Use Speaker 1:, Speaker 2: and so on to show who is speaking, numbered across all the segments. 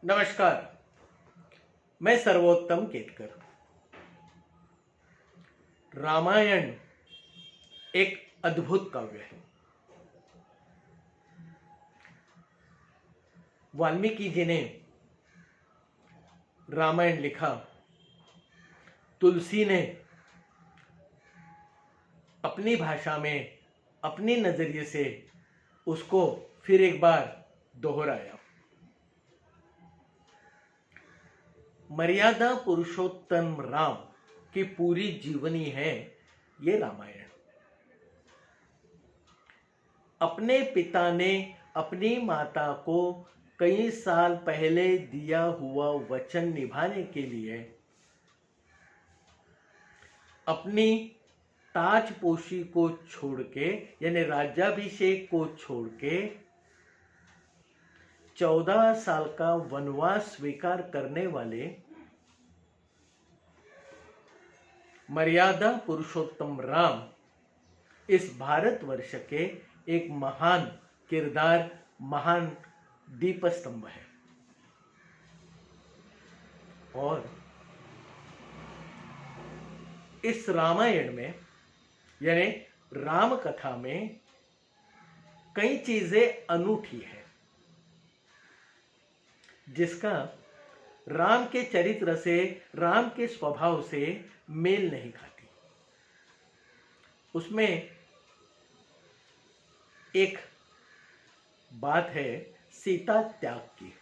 Speaker 1: नमस्कार। मैं सर्वोत्तम केतकर। रामायण एक अद्भुत काव्य है। वाल्मीकि जी ने रामायण लिखा, तुलसी ने अपनी भाषा में अपने नजरिए से उसको फिर एक बार दोहराया। मर्यादा पुरुषोत्तम राम की पूरी जीवनी है ये रामायण। अपने पिता ने अपनी माता को कई साल पहले दिया हुआ वचन निभाने के लिए अपनी ताजपोशी को छोड़ के यानी राज्याभिषेक को छोड़ के 14 साल का वनवास स्वीकार करने वाले मर्यादा पुरुषोत्तम राम इस भारतवर्ष के एक महान किरदार, महान दीपस्तंभ है। और इस रामायण में यानी राम कथा में कई चीजें अनूठी है जिसका राम के चरित्र से, राम के स्वभाव से मेल नहीं खाती। उसमें एक बात है सीता त्याग की।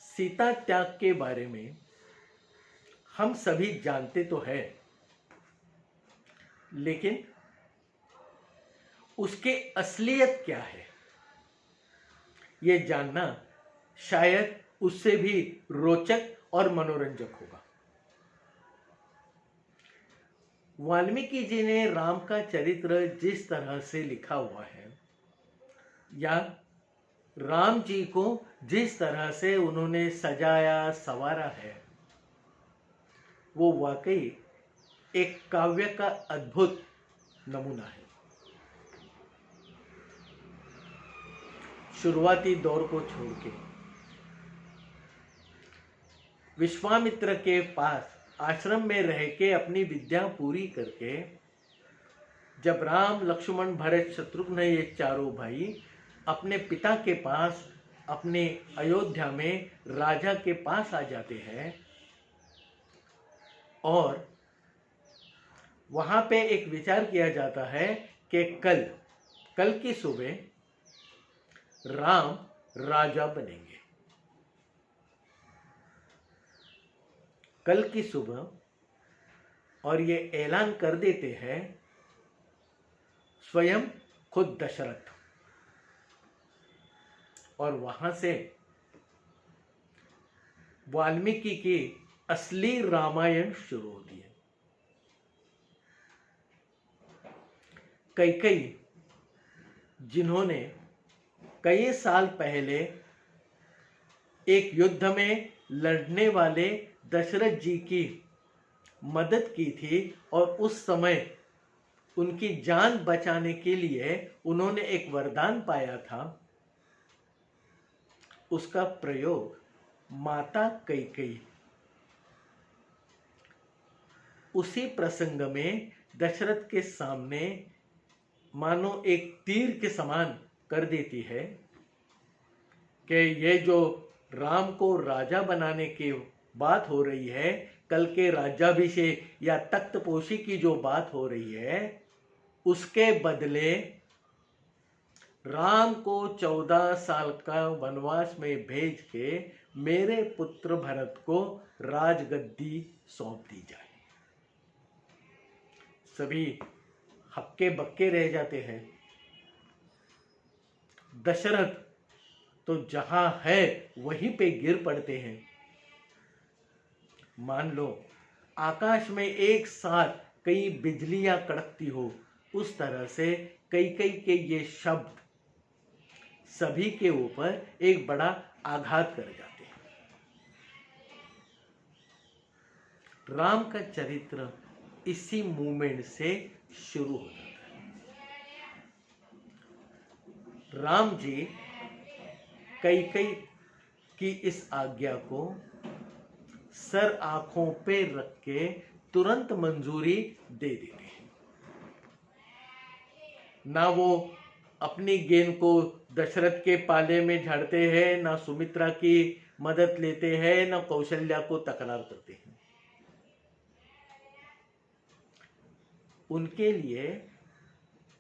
Speaker 1: सीता त्याग के बारे में हम सभी जानते तो है, लेकिन उसके असलियत क्या है ये जानना शायद उससे भी रोचक और मनोरंजक होगा। वाल्मीकि जी ने राम का चरित्र जिस तरह से लिखा हुआ है या राम जी को जिस तरह से उन्होंने सजाया संवारा है, वो वाकई एक काव्य का अद्भुत नमूना है। शुरुआती दौर को छोड़ के विश्वामित्र के पास आश्रम में रह के अपनी विद्या पूरी करके जब राम, लक्ष्मण, भरत, शत्रुघ्न ये चारों भाई अपने पिता के पास, अपने अयोध्या में राजा के पास आ जाते हैं और वहां पे एक विचार किया जाता है कि कल की सुबह राम राजा बनेंगे। कल की सुबह, और ये ऐलान कर देते हैं स्वयं खुद दशरथ। और वहां से वाल्मीकि की असली रामायण शुरू होती है। कई जिन्होंने कई साल पहले एक युद्ध में लड़ने वाले दशरथ जी की मदद की थी और उस समय उनकी जान बचाने के लिए उन्होंने एक वरदान पाया था, उसका प्रयोग माता कैकेयी उसी प्रसंग में दशरथ के सामने मानो एक तीर के समान कर देती है कि ये जो राम को राजा बनाने की बात हो रही है, कल के राज्याभिषेक या तख्तपोशी की जो बात हो रही है, उसके बदले राम को 14 साल का वनवास में भेज के मेरे पुत्र भरत को राजगद्दी सौंप दी जाए। सभी हक्के बक्के रह जाते हैं। दशरथ तो जहां है वहीं पे गिर पड़ते हैं। मान लो आकाश में एक साथ कई बिजलियां कड़कती हो, उस तरह से कई के ये शब्द सभी के ऊपर एक बड़ा आघात कर जाते हैं। राम का चरित्र इसी मूवमेंट से शुरू हो जाता है। राम जी कैकई की इस आज्ञा को सर आंखों पे रख के तुरंत मंजूरी दे देते हैं। ना वो अपनी गेंद को दशरथ के पाले में झाड़ते हैं, ना सुमित्रा की मदद लेते हैं, ना कौशल्या को तकरार करते हैं। उनके लिए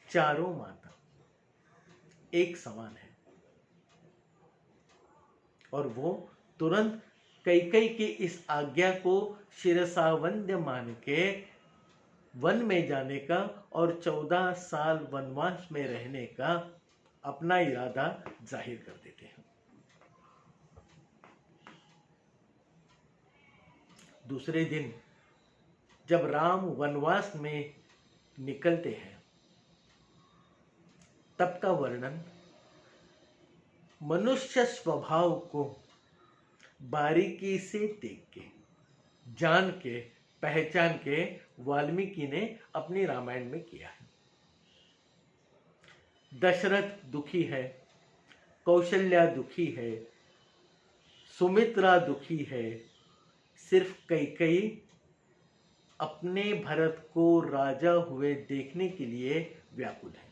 Speaker 1: चारों माता एक समान है और वो तुरंत कैकई की इस आज्ञा को शिरसावंद्य मान के वन में जाने का और 14 साल वनवास में रहने का अपना इरादा जाहिर कर देते हैं। दूसरे दिन जब राम वनवास में निकलते हैं तब का वर्णन मनुष्य स्वभाव को बारीकी से देख के, जान के, पहचान के वाल्मीकि ने अपनी रामायण में किया है। दशरथ दुखी है, कौशल्या दुखी है, सुमित्रा दुखी है, सिर्फ कैकई अपने भरत को राजा हुए देखने के लिए व्याकुल है।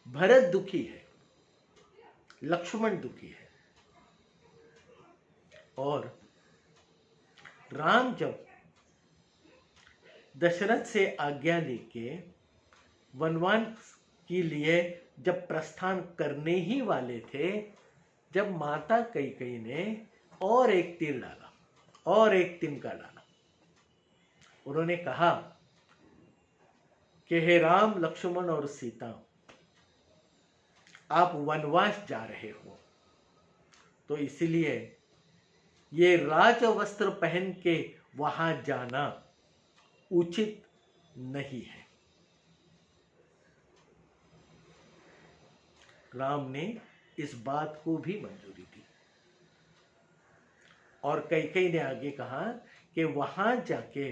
Speaker 1: भरत दुखी है, लक्ष्मण दुखी है और राम जब दशरथ से आज्ञा लेके वनवास के लिए जब प्रस्थान करने ही वाले थे, जब माता कैकई ने और एक तीर डाला और एक तिनका डाला। उन्होंने कहा कि हे राम, लक्ष्मण और सीता, आप वनवास जा रहे हो तो इसलिए ये राज वस्त्र पहन के वहां जाना उचित नहीं है। राम ने इस बात को भी मंजूरी दी और कैकई ने आगे कहा कि वहां जाके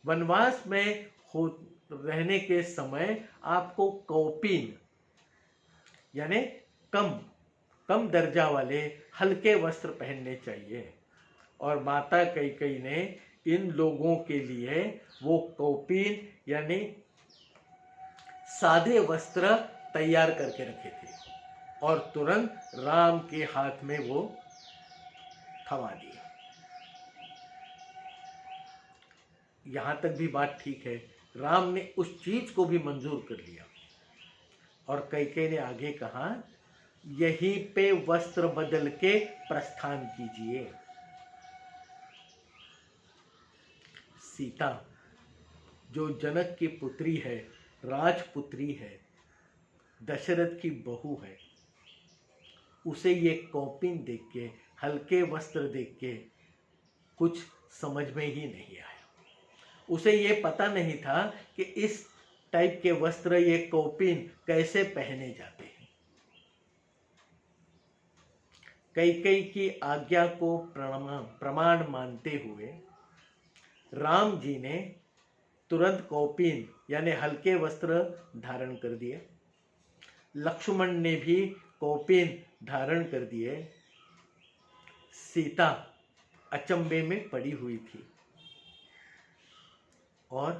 Speaker 1: वनवास में हो रहने के समय आपको कौपीन यानी कम दर्जा वाले हल्के वस्त्र पहनने चाहिए। और माता कैकई ने इन लोगों के लिए वो कौपीन यानी सादे वस्त्र तैयार करके रखे थे और तुरंत राम के हाथ में वो थमा दिए। यहां तक भी बात ठीक है, राम ने उस चीज को भी मंजूर कर लिया और कैकई ने आगे कहा, यहीं पे वस्त्र बदल के प्रस्थान कीजिए। सीता जो जनक की पुत्री है, राजपुत्री है, दशरथ की बहू है, उसे ये कौपीन देख के, हल्के वस्त्र देख के कुछ समझ में ही नहीं आया। उसे ये पता नहीं था कि इस टाइप के वस्त्र, ये कौपीन कैसे पहने जाते हैं। कैकई की आज्ञा को प्रमाण मानते हुए राम जी ने तुरंत कौपीन यानी हल्के वस्त्र धारण कर दिए। लक्ष्मण ने भी कौपीन धारण कर दिए। सीता अचंभे में पड़ी हुई थी और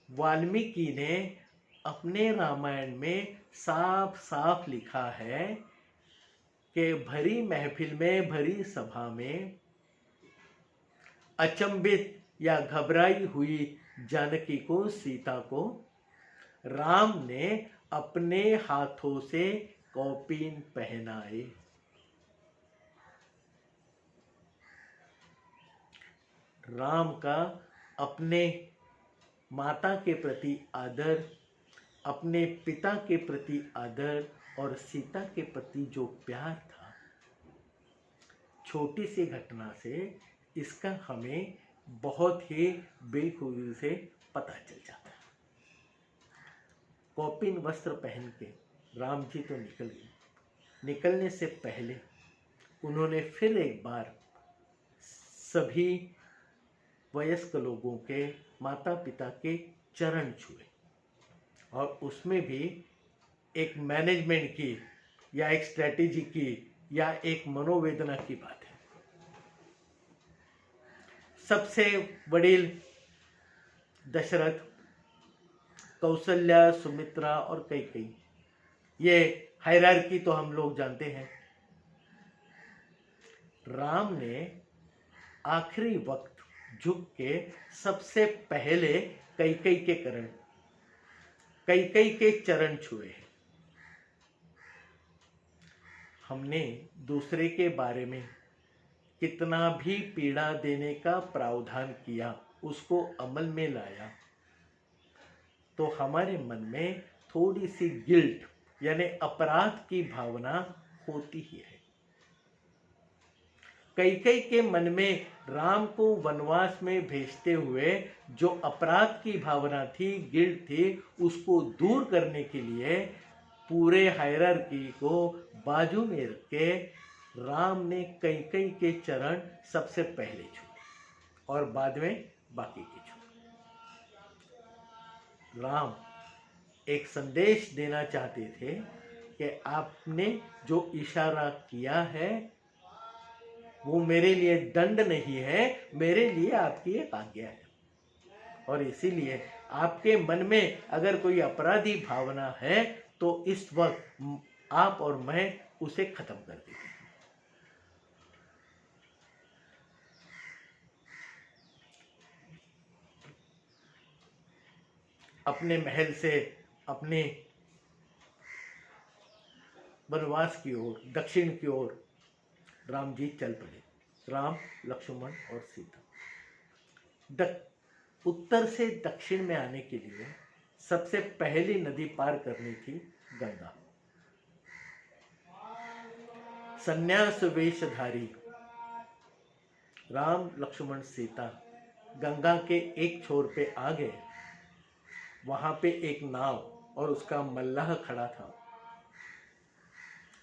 Speaker 1: वाल्मीकि ने अपने रामायण में साफ साफ लिखा है कि भरी महफिल में, भरी सभा में अचंभित या घबराई हुई जानकी को, सीता को राम ने अपने हाथों से कौपीन पहनाए। राम का अपने माता के प्रति आदर, अपने पिता के प्रति आदर और सीता के प्रति जो प्यार था, छोटी सी घटना से इसका हमें बहुत ही बेखूबी से पता चल जाता है। कौपीन वस्त्र पहन के राम जी तो निकल गए। निकलने से पहले उन्होंने फिर एक बार सभी वयस्क लोगों के, माता पिता के चरण छुए और उसमें भी एक मैनेजमेंट की या एक स्ट्रेटेजी की या एक मनोवेदना की बात है। सबसे वडील दशरथ, कौशल्या, सुमित्रा और कैकेयी, ये हायरार्की तो हम लोग जानते हैं। राम ने आखिरी वक्त झुक के सबसे पहले कैकेयी के चरण छुए हैं। हमने दूसरे के बारे में कितना भी पीड़ा देने का प्रावधान किया, उसको अमल में लाया, तो हमारे मन में थोड़ी सी गिल्ट यानी अपराध की भावना होती ही है। कैकेयी के मन में राम को वनवास में भेजते हुए जो अपराध की भावना थी, गिल्ट थी, उसको दूर करने के लिए पूरे हायरार्की को बाजू में रख के राम ने कैकेयी के चरण सबसे पहले छुए और बाद में बाकी के छुए। राम एक संदेश देना चाहते थे कि आपने जो इशारा किया है वो मेरे लिए दंड नहीं है, मेरे लिए आपकी एक आज्ञा है। और इसीलिए आपके मन में अगर कोई अपराधी भावना है तो इस वक्त आप और मैं उसे खत्म कर देते हैं। अपने महल से अपने वनवास की ओर, दक्षिण की ओर राम जी चल पड़े। राम, लक्ष्मण और सीता। उत्तर से दक्षिण में आने के लिए सबसे पहली नदी पार करनी थी गंगा। संन्यास वेशधारी राम, लक्ष्मण, सीता गंगा के एक छोर पे आ गए। वहां पे एक नाव और उसका मल्लाह खड़ा था।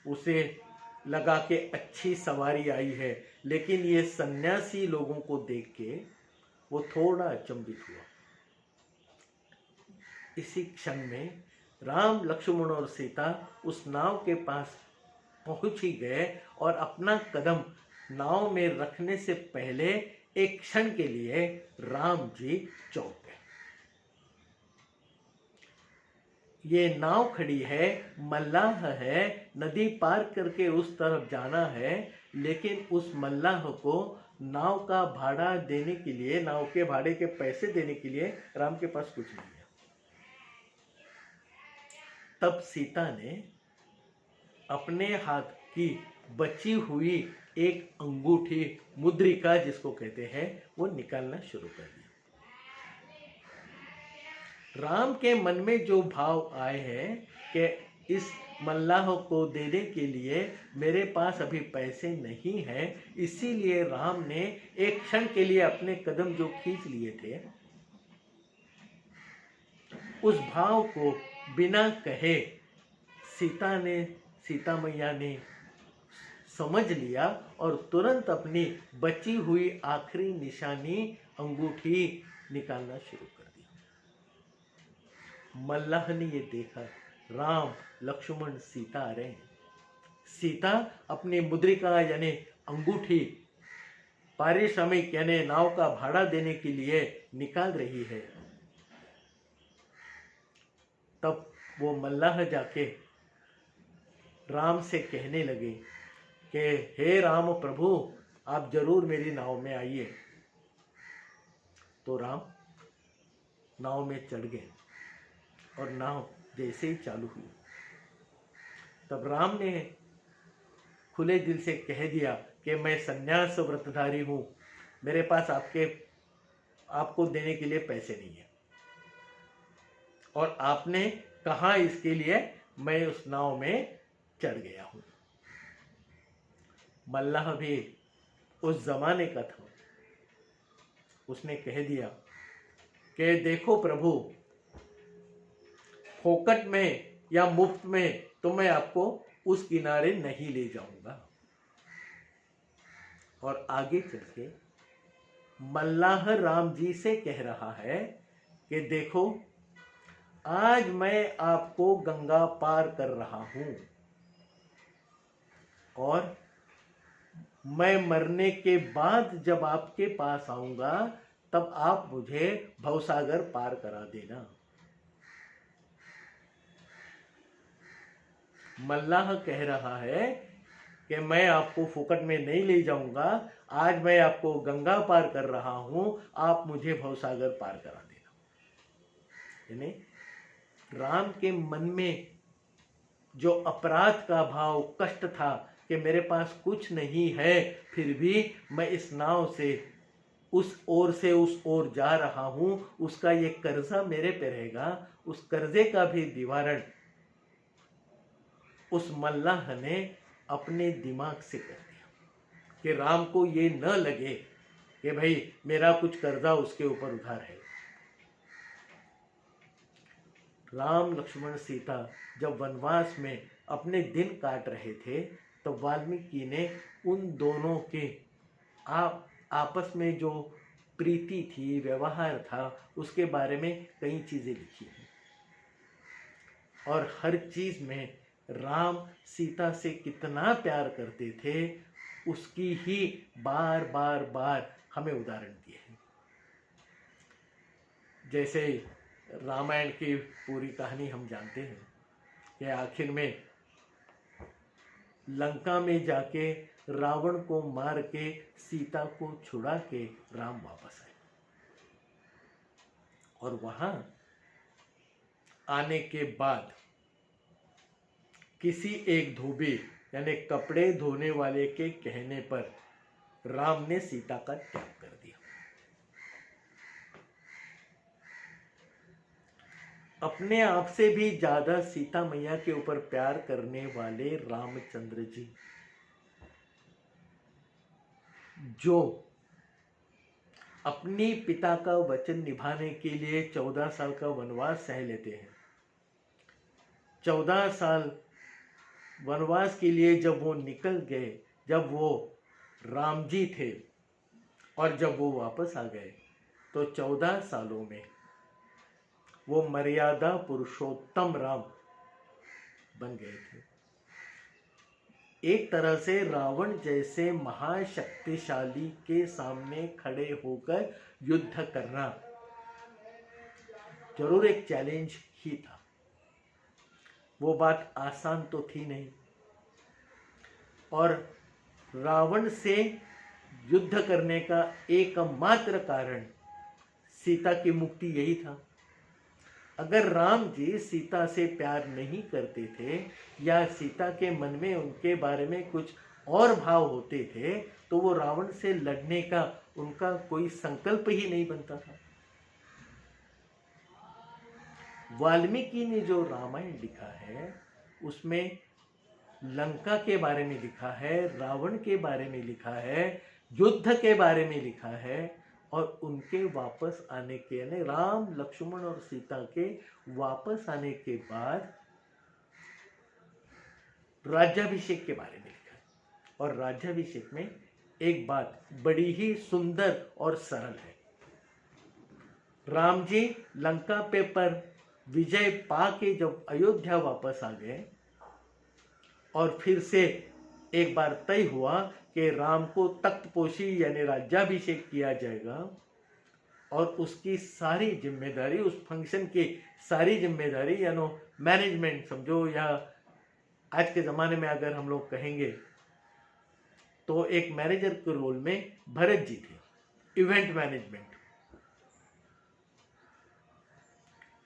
Speaker 1: उसे लगा के अच्छी सवारी आई है, लेकिन ये सन्यासी लोगों को देख के वो थोड़ा अचंभित हुआ। इसी क्षण में राम, लक्ष्मण और सीता उस नाव के पास पहुंच ही गए और अपना कदम नाव में रखने से पहले एक क्षण के लिए राम जी चौंक गए। ये नाव खड़ी है, मल्लाह है, नदी पार करके उस तरफ जाना है, लेकिन उस मल्लाह को नाव का भाड़ा देने के लिए, नाव के भाड़े के पैसे देने के लिए राम के पास कुछ नहीं है। तब सीता ने अपने हाथ की बची हुई एक अंगूठी, मुद्रिका जिसको कहते हैं, वो निकालना शुरू कर दिया। राम के मन में जो भाव आए हैं कि इस मल्लाह को देने के लिए मेरे पास अभी पैसे नहीं हैं, इसीलिए राम ने एक क्षण के लिए अपने कदम जो खींच लिए थे, उस भाव को बिना कहे सीता मैया ने समझ लिया और तुरंत अपनी बची हुई आखिरी निशानी अंगूठी निकालना शुरू कर दिया। मल्लाह ने ये देखा, राम, लक्ष्मण, सीता आ रहे हैं। सीता अपनी मुद्रिका यानी अंगूठी पारिश्रमिक यानी नाव का भाड़ा देने के लिए निकाल रही है। तब वो मल्लाह जाके राम से कहने लगे कि हे राम प्रभु, आप जरूर मेरी नाव में आइए। तो राम नाव में चढ़ गए और नाव जैसे ही चालू हुई, तब राम ने खुले दिल से कह दिया कि मैं संन्यास व्रतधारी हूं, मेरे पास आपको देने के लिए पैसे नहीं है, और आपने कहा इसके लिए मैं उस नाव में चढ़ गया हूं। मल्लाह भी उस जमाने का था। उसने कह दिया कि देखो प्रभु, फोकट में या मुफ्त में तो मैं आपको उस किनारे नहीं ले जाऊंगा। और आगे चल के मल्लाह राम जी से कह रहा है कि देखो, आज मैं आपको गंगा पार कर रहा हूं, और मैं मरने के बाद जब आपके पास आऊंगा तब आप मुझे भवसागर पार करा देना। मल्लाह कह रहा है कि मैं आपको फुकट में नहीं ले जाऊंगा, आज मैं आपको गंगा पार कर रहा हूं, आप मुझे भवसागर पार करा देना। यानी राम के मन में जो अपराध का भाव, कष्ट था कि मेरे पास कुछ नहीं है, फिर भी मैं इस नाव से उस ओर जा रहा हूं, उसका ये कर्जा मेरे पे रहेगा, उस कर्जे का भी निवारण उस मल्लाह ने अपने दिमाग से कर दिया कि राम को ये न लगे कि भाई मेरा कुछ कर्जा उसके ऊपर उधार है। राम लक्ष्मण सीता जब वनवास में अपने दिन काट रहे थे तो वाल्मीकि ने उन दोनों के आपस में जो प्रीति थी, व्यवहार था, उसके बारे में कई चीजें लिखी हैं। और हर चीज में राम सीता से कितना प्यार करते थे उसकी ही बार बार बार हमें उदाहरण दिए हैं। जैसे रामायण की पूरी कहानी हम जानते हैं कि आखिर में लंका में जाके रावण को मार के सीता को छुड़ा के राम वापस आए, और वहां आने के बाद किसी एक धोबी यानी कपड़े धोने वाले के कहने पर राम ने सीता का त्याग कर दिया। अपने आप से भी ज्यादा सीता मैया के ऊपर प्यार करने वाले रामचंद्र जी, जो अपनी पिता का वचन निभाने के लिए 14 साल का वनवास सह लेते हैं। 14 साल वनवास के लिए जब वो निकल गए, जब वो राम जी थे और जब वो वापस आ गए तो 14 सालों में वो मर्यादा पुरुषोत्तम राम बन गए थे। एक तरह से रावण जैसे महाशक्तिशाली के सामने खड़े होकर युद्ध करना जरूर एक चैलेंज ही था, वो बात आसान तो थी नहीं। और रावण से युद्ध करने का एकमात्र कारण सीता की मुक्ति यही था। अगर राम जी सीता से प्यार नहीं करते थे या सीता के मन में उनके बारे में कुछ और भाव होते थे तो वो रावण से लड़ने का उनका कोई संकल्प ही नहीं बनता था। वाल्मीकि ने जो रामायण लिखा है उसमें लंका के बारे में लिखा है, रावण के बारे में लिखा है, युद्ध के बारे में लिखा है, और उनके वापस आने के यानी राम लक्ष्मण और सीता के वापस आने के बाद राज्याभिषेक के बारे में लिखा है। और राज्याभिषेक में एक बात बड़ी ही सुंदर और सरल है। राम जी लंका पे पर विजय पा के जब अयोध्या वापस आ गए और फिर से एक बार तय हुआ कि राम को तख्तपोशी यानी राज्याभिषेक किया जाएगा और उसकी सारी जिम्मेदारी, उस फंक्शन की सारी जिम्मेदारी यानी मैनेजमेंट समझो, या आज के ज़माने में अगर हम लोग कहेंगे तो एक मैनेजर के रोल में भरत जी थे, इवेंट मैनेजमेंट,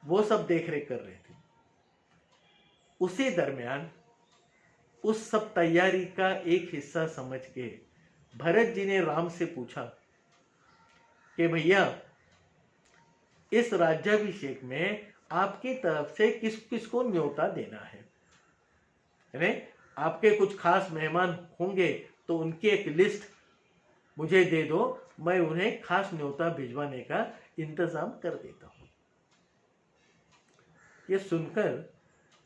Speaker 1: वो सब देख रेख कर रहे थे। उसी दरमियान उस सब तैयारी का एक हिस्सा समझ के भरत जी ने राम से पूछा कि भैया इस राज्याभिषेक में आपकी तरफ से किस किस को न्योता देना है, यानी आपके कुछ खास मेहमान होंगे तो उनकी एक लिस्ट मुझे दे दो, मैं उन्हें खास न्योता भिजवाने का इंतजाम कर देता हूं। ये सुनकर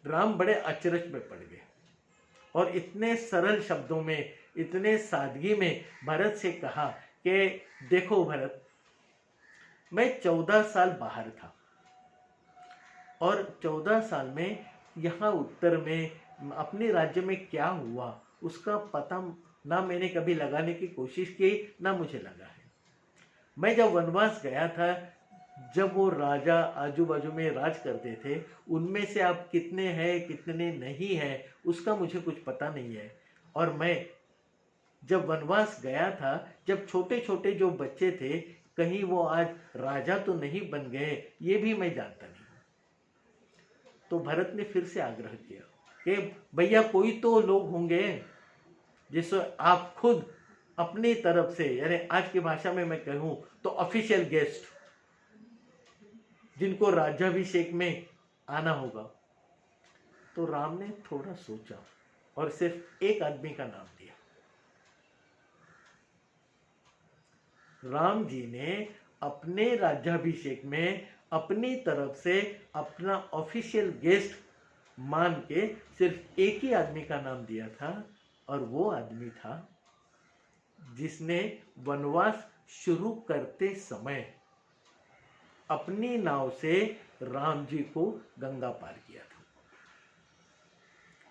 Speaker 1: राम बड़े अचरज में पड़ गए और इतने सरल शब्दों में, इतने सादगी में भरत से कहा कि देखो भरत, मैं 14 साल बाहर था और 14 साल में यहाँ उत्तर में अपने राज्य में क्या हुआ उसका पता ना मैंने कभी लगाने की कोशिश की, ना मुझे लगा है। मैं जब वनवास गया था, जब वो राजा आजू बाजू में राज करते थे, उनमें से आप कितने हैं कितने नहीं हैं उसका मुझे कुछ पता नहीं है। और मैं जब वनवास गया था, जब छोटे छोटे जो बच्चे थे, कहीं वो आज राजा तो नहीं बन गए, ये भी मैं जानता नहीं। तो भरत ने फिर से आग्रह किया कि भैया कोई तो लोग होंगे जिससे आप खुद अपनी तरफ से, यानी आज की भाषा में मैं कहूं तो ऑफिशियल गेस्ट, जिनको राज्याभिषेक में आना होगा। तो राम ने थोड़ा सोचा और सिर्फ एक आदमी का नाम दिया। राम जी ने अपने राज्याभिषेक में अपनी तरफ से अपना ऑफिशियल गेस्ट मान के सिर्फ एक ही आदमी का नाम दिया था, और वो आदमी था जिसने वनवास शुरू करते समय अपनी नाव से राम जी को गंगा पार किया था।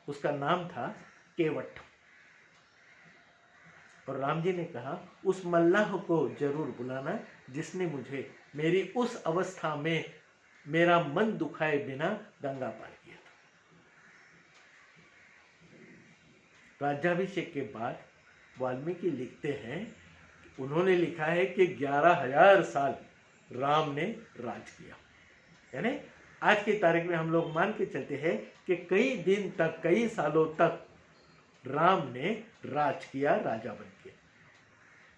Speaker 1: उसका नाम था केवट। और राम जी ने कहा उस मल्लाह को जरूर बुलाना जिसने मुझे मेरी उस अवस्था में मेरा मन दुखाए बिना गंगा पार किया था। राज्याभिषेक के बाद वाल्मीकि लिखते हैं, उन्होंने लिखा है कि 11,000 साल राम ने राज किया। यानी आज की तारीख में हम लोग मान के चलते हैं कि कई दिन तक, कई सालों तक राम ने राज किया, राजा बन के।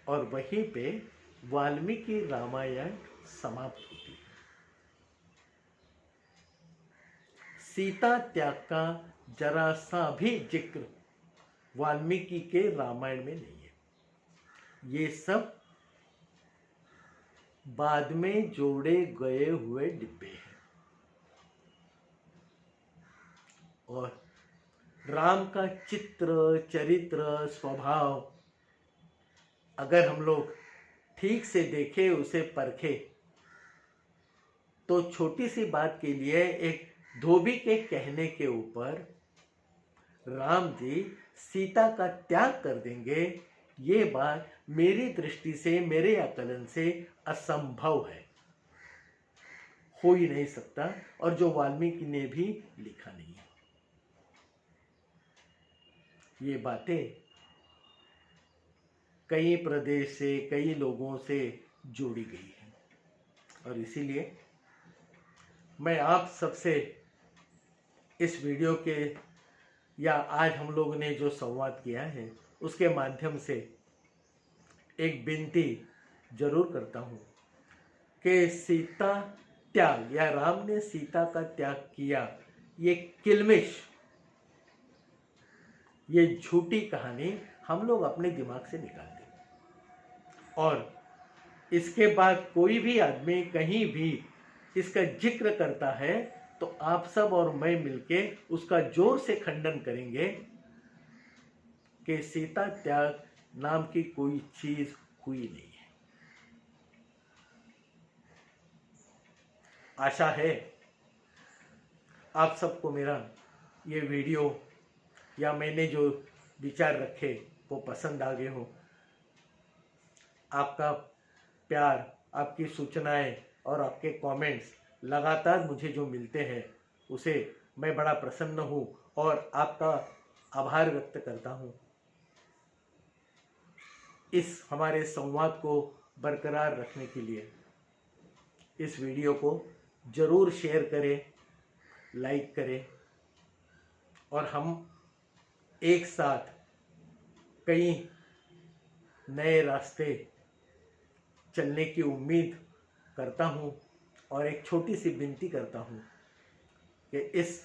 Speaker 1: और वहीं पे वाल्मीकि रामायण समाप्त होती है। सीता त्याग का जरा सा भी जिक्र वाल्मीकि के रामायण में नहीं है। ये सब बाद में जोड़े गए हुए डिब्बे हैं। और राम का चित्र, चरित्र, स्वभाव अगर हम लोग ठीक से देखें, उसे परखें, तो छोटी सी बात के लिए एक धोबी के कहने के ऊपर राम जी सीता का त्याग कर देंगे, ये बात मेरी दृष्टि से, मेरे आकलन से असंभव है, हो ही नहीं सकता। और जो वाल्मीकि ने भी लिखा नहीं है। ये बातें कई प्रदेश से, कई लोगों से जोड़ी गई हैं। और इसीलिए मैं आप सबसे इस वीडियो के, या आज हम लोगों ने जो संवाद किया है, उसके माध्यम से एक विनती जरूर करता हूँ कि सीता त्याग, या राम ने सीता का त्याग किया, ये किल्मिश, ये झूठी कहानी हम लोग अपने दिमाग से निकाल दें। और इसके बाद कोई भी आदमी कहीं भी इसका जिक्र करता है तो आप सब और मैं मिलके उसका जोर से खंडन करेंगे कि सीता त्याग नाम की कोई चीज हुई नहीं है। आशा है आप सबको मेरा ये वीडियो या मैंने जो विचार रखे वो पसंद आ गए हो। आपका प्यार, आपकी सूचनाएं और आपके कमेंट्स लगातार मुझे जो मिलते हैं, उसे मैं बड़ा प्रसन्न हूँ और आपका आभार व्यक्त करता हूँ। इस हमारे संवाद को बरकरार रखने के लिए इस वीडियो को जरूर शेयर करें, लाइक करें, और हम एक साथ कई नए रास्ते चलने की उम्मीद करता हूँ। और एक छोटी सी विनती करता हूँ कि इस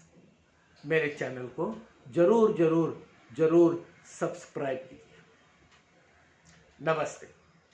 Speaker 1: मेरे चैनल को जरूर जरूर जरूर सब्सक्राइब कीजिए। नमस्ते।